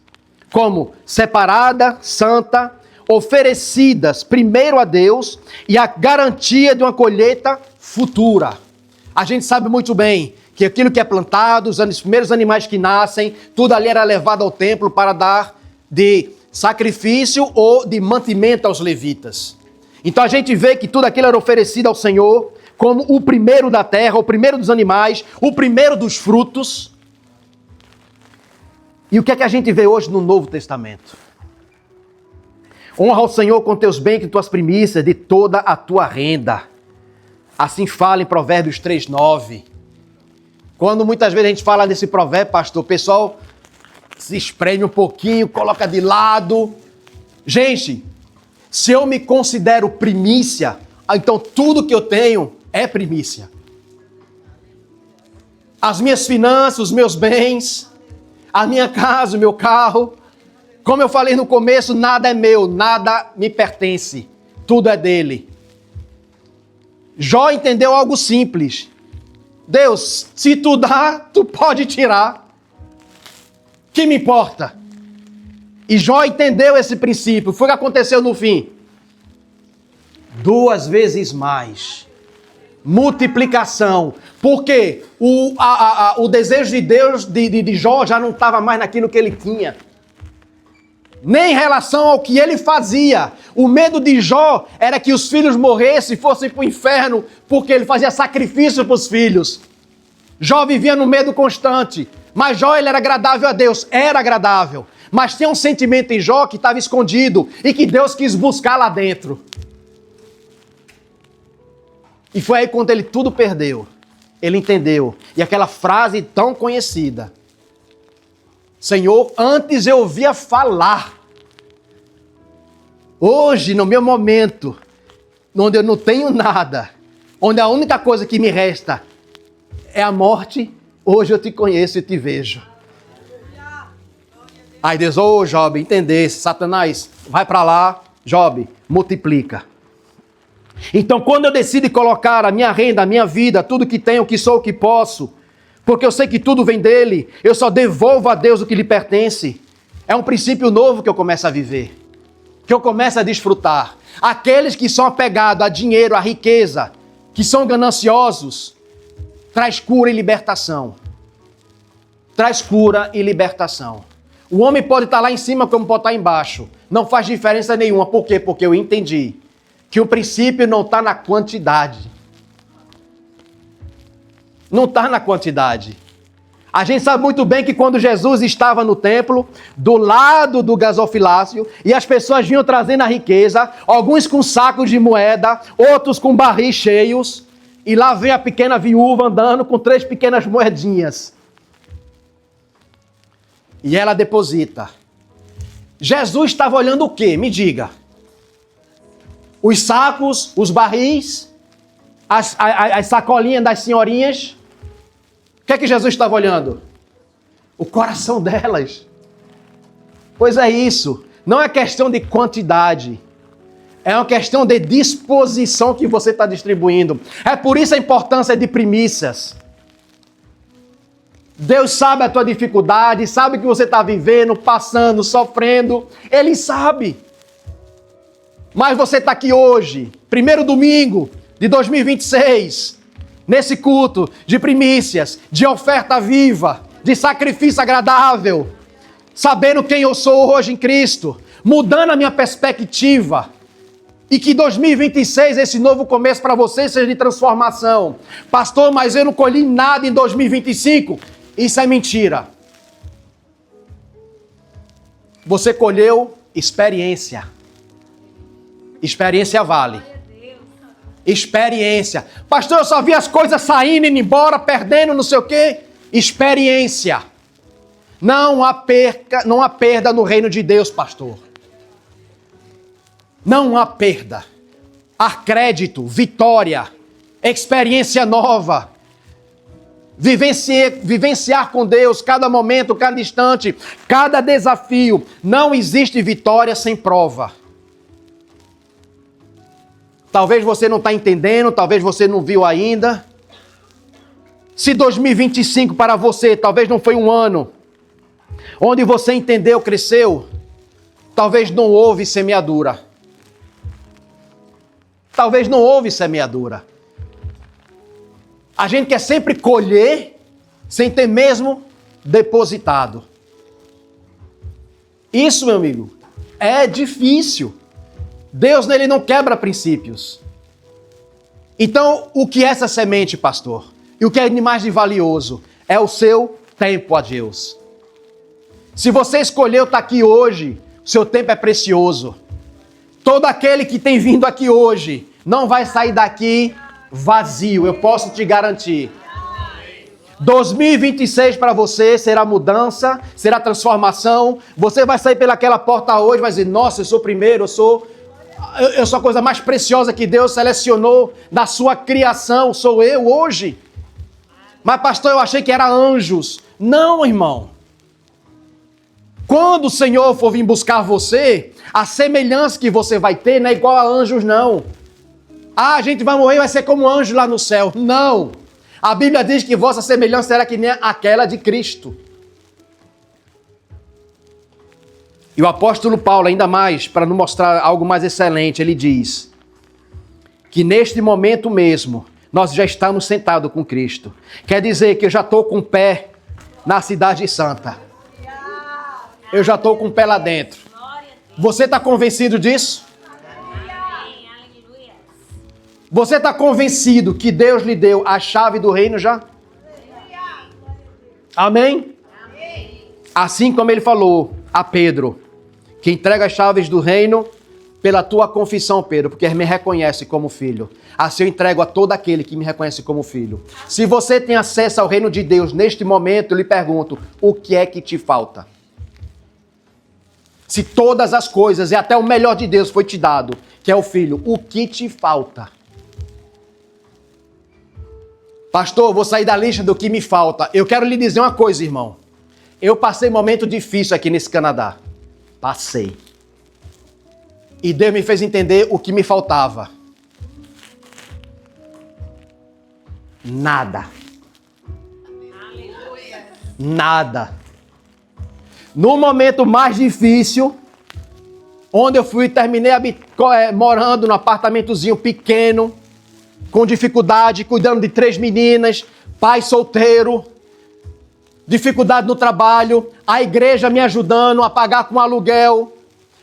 como separada, santa, oferecidas primeiro a Deus e a garantia de uma colheita futura. A gente sabe muito bem que aquilo que é plantado, os primeiros animais que nascem, tudo ali era levado ao templo para dar de sacrifício ou de mantimento aos levitas. Então a gente vê que tudo aquilo era oferecido ao Senhor como o primeiro da terra, o primeiro dos animais, o primeiro dos frutos. E o que é que a gente vê hoje no Novo Testamento? Honra ao Senhor com teus bens e tuas primícias de toda a tua renda. Assim fala em Provérbios 3:9. Quando muitas vezes a gente fala desse provérbio, pastor, o pessoal se espreme um pouquinho, coloca de lado. Gente, se eu me considero primícia, então tudo que eu tenho é primícia. As minhas finanças, os meus bens, a minha casa, o meu carro. Como eu falei no começo, nada é meu, nada me pertence. Tudo é dele. Jó entendeu algo simples. Deus, se tu dá, tu pode tirar. Que me importa? E Jó entendeu esse princípio. Foi o que aconteceu no fim. 2 vezes mais. Multiplicação. Porque o desejo de Deus, de Jó, já não estava mais naquilo que ele tinha. Nem em relação ao que ele fazia. O medo de Jó era que os filhos morressem e fossem para o inferno, porque ele fazia sacrifício para os filhos. Jó vivia no medo constante. Mas Jó, ele era agradável a Deus. Era agradável. Mas tinha um sentimento em Jó que estava escondido e que Deus quis buscar lá dentro. E foi aí quando ele tudo perdeu. Ele entendeu. E aquela frase tão conhecida. Senhor, antes eu ouvia falar. Hoje, no meu momento, onde eu não tenho nada, onde a única coisa que me resta é a morte, hoje eu te conheço e te vejo. Aí Deus, Job, entendesse, Satanás, vai para lá, Job, multiplica. Então, quando eu decido colocar a minha renda, a minha vida, tudo que tenho, o que sou, o que posso, porque eu sei que tudo vem dele, eu só devolvo a Deus o que lhe pertence. É um princípio novo que eu começo a viver, que eu começo a desfrutar. Aqueles que são apegados a dinheiro, a riqueza, que são gananciosos, traz cura e libertação. Traz cura e libertação. O homem pode estar lá em cima como pode estar embaixo. Não faz diferença nenhuma. Por quê? Porque eu entendi que o princípio não está na quantidade. Não está na quantidade. A gente sabe muito bem que quando Jesus estava no templo, do lado do gasofilácio, e as pessoas vinham trazendo a riqueza, alguns com sacos de moeda, outros com barris cheios, e lá vem a pequena viúva andando com 3 pequenas moedinhas. E ela deposita. Jesus estava olhando o quê? Me diga. Os sacos, os barris, as sacolinhas das senhorinhas. O que é que Jesus estava olhando? O coração delas. Pois é isso. Não é questão de quantidade. É uma questão de disposição que você está distribuindo. É por isso a importância de primícias. Deus sabe a tua dificuldade, sabe o que você está vivendo, passando, sofrendo. Ele sabe. Mas você está aqui hoje, primeiro domingo de 2026, nesse culto de primícias, de oferta viva, de sacrifício agradável, sabendo quem eu sou hoje em Cristo, mudando a minha perspectiva, e que 2026, esse novo começo para você, seja de transformação. Pastor, mas eu não colhi nada em 2025. Isso é mentira. Você colheu experiência. Experiência vale. Experiência. Pastor, eu só vi as coisas saindo, indo embora, perdendo, não sei o quê. Experiência. Não há perda no reino de Deus, pastor. Não há perda. Há crédito, vitória, experiência nova. Vivenciar com Deus cada momento, cada instante, cada desafio. Não existe vitória sem prova. Talvez você não está entendendo, talvez você não viu ainda. Se 2025 para você talvez não foi um ano onde você entendeu, cresceu, talvez não houve semeadura. Talvez não houve semeadura. A gente quer sempre colher sem ter mesmo depositado. Isso, meu amigo, é difícil. Deus nele não quebra princípios. Então, o que é essa semente, pastor? E o que é de mais de valioso? É o seu tempo a Deus. Se você escolheu estar aqui hoje, o seu tempo é precioso. Todo aquele que tem vindo aqui hoje não vai sair daqui vazio, eu posso te garantir. 2026 para você será mudança, será transformação. Você vai sair pelaquela porta hoje e vai dizer, nossa, eu sou primeiro, eu sou a coisa mais preciosa que Deus selecionou da sua criação, sou eu hoje. Mas pastor, eu achei que era anjos. Não, irmão. Quando o Senhor for vir buscar você, a semelhança que você vai ter não é igual a anjos, não. Ah, a gente vai morrer e vai ser como anjo lá no céu. Não. A Bíblia diz que vossa semelhança será que nem aquela de Cristo. E o apóstolo Paulo, ainda mais, para nos mostrar algo mais excelente, ele diz que neste momento mesmo, nós já estamos sentados com Cristo. Quer dizer que eu já estou com o pé na cidade santa. Eu já estou com o pé lá dentro. Você está convencido disso? Você está convencido que Deus lhe deu a chave do reino já? Amém? Assim como ele falou a Pedro, que entrega as chaves do reino pela tua confissão, Pedro, porque me reconhece como filho. Assim eu entrego a todo aquele que me reconhece como filho. Se você tem acesso ao reino de Deus neste momento, eu lhe pergunto, o que é que te falta? Se todas as coisas e até o melhor de Deus foi te dado, que é o filho, o que te falta? Pastor, vou sair da lista do que me falta. Eu quero lhe dizer uma coisa, irmão. Eu passei um momento difícil aqui nesse Canadá. Passei. E Deus me fez entender o que me faltava. Nada. Nada. No momento mais difícil, onde eu terminei morando num apartamentozinho pequeno, com dificuldade, cuidando de 3 meninas, pai solteiro, dificuldade no trabalho, a igreja me ajudando a pagar com aluguel,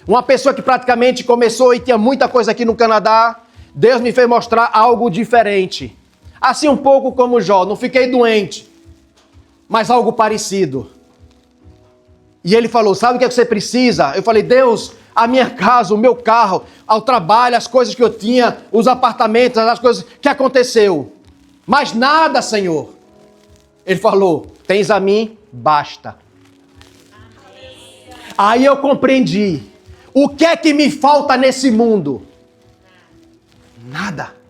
uma pessoa que praticamente começou e tinha muita coisa aqui no Canadá, Deus me fez mostrar algo diferente. Assim um pouco como Jó, não fiquei doente, mas algo parecido. E ele falou, sabe o que você precisa? Eu falei, Deus, a minha casa, o meu carro, ao trabalho, as coisas que eu tinha, os apartamentos, as coisas que aconteceu. Mas nada, Senhor. Ele falou, tens a mim, basta. Aí eu compreendi. O que é que me falta nesse mundo? Nada.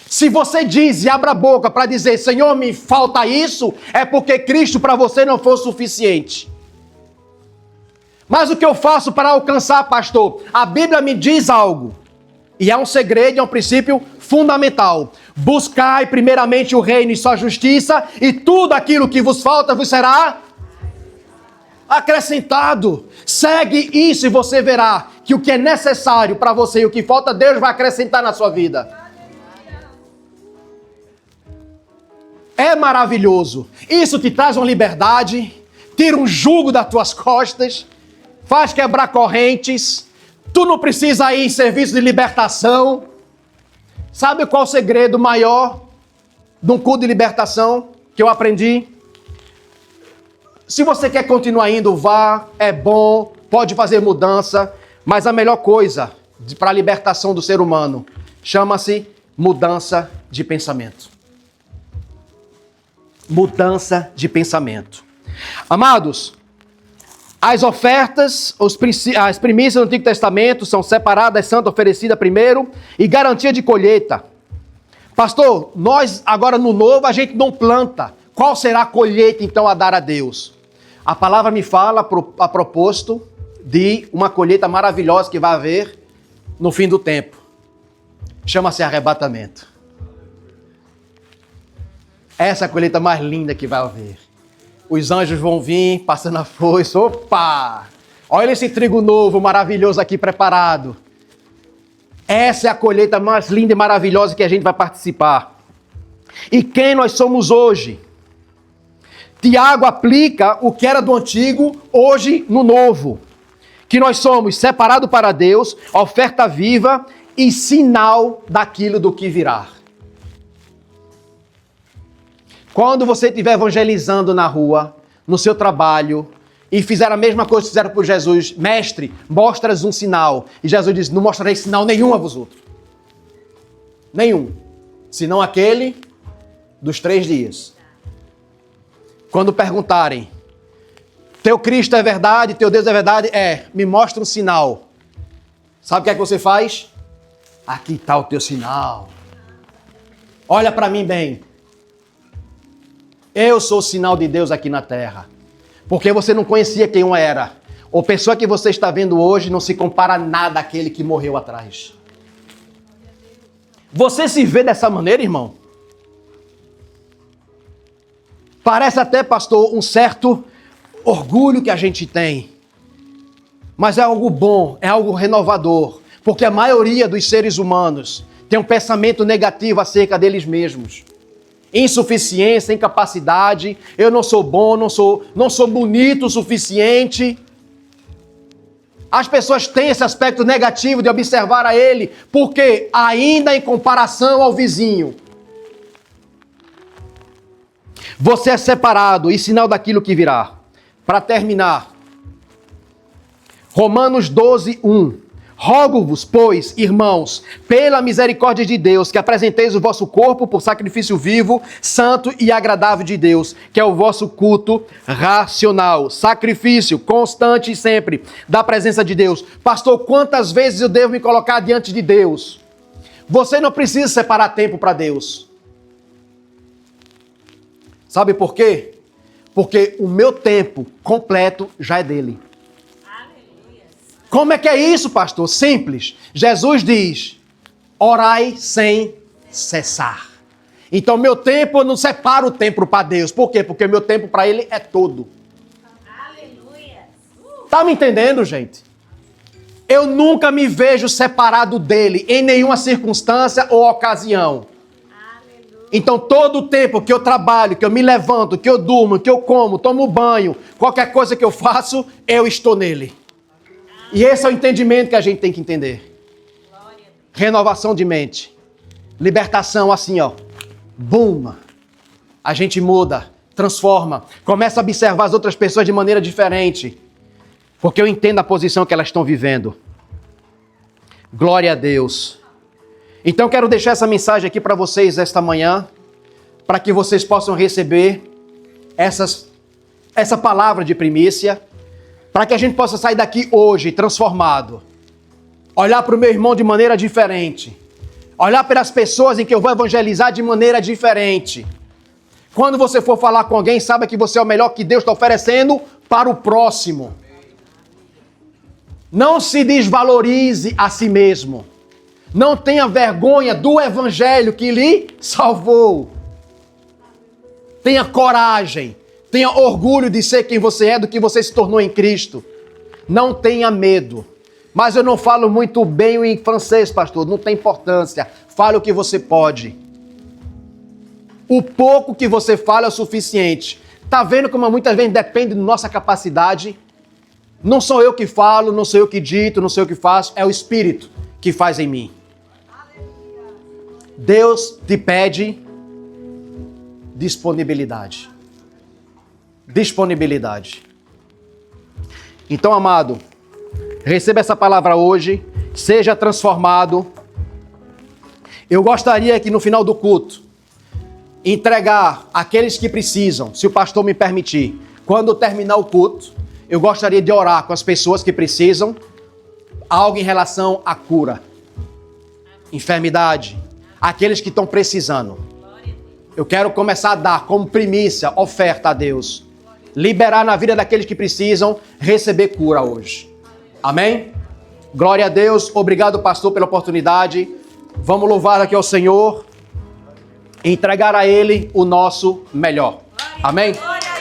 Se você diz e abre a boca para dizer, Senhor, me falta isso, é porque Cristo para você não foi o suficiente. Mas o que eu faço para alcançar, pastor? A Bíblia me diz algo. E é um segredo, é um princípio fundamental. Buscai primeiramente o reino e sua justiça, e tudo aquilo que vos falta vos será acrescentado. Segue isso e você verá que o que é necessário para você e o que falta, Deus vai acrescentar na sua vida. É maravilhoso. Isso te traz uma liberdade, tira um jugo das tuas costas, faz quebrar correntes. Tu não precisa ir em serviço de libertação. Sabe qual o segredo maior de um culto de libertação que eu aprendi? Se você quer continuar indo, vá, é bom, pode fazer mudança, mas a melhor coisa para a libertação do ser humano chama-se mudança de pensamento. Mudança de pensamento. Amados, as ofertas, as primícias do Antigo Testamento são separadas, santa oferecida primeiro e garantia de colheita. Pastor, nós agora no Novo a gente não planta. Qual será a colheita então a dar a Deus? A palavra me fala a propósito de uma colheita maravilhosa que vai haver no fim do tempo. Chama-se arrebatamento. Essa é a colheita mais linda que vai haver. Os anjos vão vir passando a foice. Opa! Olha esse trigo novo, maravilhoso aqui preparado. Essa é a colheita mais linda e maravilhosa que a gente vai participar. E quem nós somos hoje? Tiago aplica o que era do antigo, hoje no novo. Que nós somos separados para Deus, oferta viva e sinal daquilo do que virá. Quando você estiver evangelizando na rua, no seu trabalho, e fizer a mesma coisa que fizeram por Jesus, mestre, mostras um sinal. E Jesus diz, não mostrarei sinal nenhum a vós outros. Nenhum. Senão aquele dos 3 dias. Quando perguntarem, teu Cristo é verdade, teu Deus é verdade? Me mostra um sinal. Sabe o que é que você faz? Aqui está o teu sinal. Olha para mim bem. Eu sou o sinal de Deus aqui na terra. Porque você não conhecia quem eu era. A pessoa que você está vendo hoje não se compara a nada àquele que morreu atrás. Você se vê dessa maneira, irmão? Parece até, pastor, um certo orgulho que a gente tem. Mas é algo bom, é algo renovador. Porque a maioria dos seres humanos tem um pensamento negativo acerca deles mesmos. Insuficiência, incapacidade, eu não sou bom, não sou bonito o suficiente. As pessoas têm esse aspecto negativo de observar a ele, porque ainda em comparação ao vizinho. Você é separado e sinal daquilo que virá. Para terminar, Romanos 12, 1. Rogo-vos, pois, irmãos, pela misericórdia de Deus, que apresenteis o vosso corpo por sacrifício vivo, santo e agradável de Deus, que é o vosso culto racional. Sacrifício constante e sempre da presença de Deus. Pastor, quantas vezes eu devo me colocar diante de Deus? Você não precisa separar tempo para Deus. Sabe por quê? Porque o meu tempo completo já é dele. Como é que é isso, pastor? Simples. Jesus diz, orai sem cessar. Então, meu tempo, eu não separo o tempo para Deus. Por quê? Porque meu tempo para Ele é todo. Aleluia. Tá me entendendo, gente? Eu nunca me vejo separado dele em nenhuma circunstância ou ocasião. Aleluia. Então, todo o tempo que eu trabalho, que eu me levanto, que eu durmo, que eu como, tomo banho, qualquer coisa que eu faço, eu estou nele. E esse é o entendimento que a gente tem que entender. Renovação de mente. Libertação assim, ó. Bum! A gente muda, transforma. Começa a observar as outras pessoas de maneira diferente. Porque eu entendo a posição que elas estão vivendo. Glória a Deus. Então quero deixar essa mensagem aqui para vocês esta manhã. Para que vocês possam receber essa palavra de primícia. Para que a gente possa sair daqui hoje transformado. Olhar para o meu irmão de maneira diferente. Olhar para as pessoas em que eu vou evangelizar de maneira diferente. Quando você for falar com alguém, saiba que você é o melhor que Deus está oferecendo para o próximo. Não se desvalorize a si mesmo. Não tenha vergonha do evangelho que lhe salvou. Tenha coragem. Tenha orgulho de ser quem você é, do que você se tornou em Cristo. Não tenha medo. Mas eu não falo muito bem em francês, pastor. Não tem importância. Fale o que você pode. O pouco que você fala é o suficiente. Tá vendo como muitas vezes depende da nossa capacidade? Não sou eu que falo, não sou eu que dito, não sou eu que faço. É o Espírito que faz em mim. Deus te pede disponibilidade. Disponibilidade. Então, amado, receba essa palavra hoje, seja transformado. Eu gostaria que no final do culto, entregar aqueles que precisam, se o pastor me permitir, quando terminar o culto, eu gostaria de orar com as pessoas que precisam, algo em relação à cura, enfermidade, aqueles que estão precisando. Eu quero começar a dar como primícia, oferta a Deus. Liberar na vida daqueles que precisam receber cura hoje. Amém? Glória a Deus. Obrigado, pastor, pela oportunidade. Vamos louvar aqui ao Senhor. entregar a Ele o nosso melhor. Amém?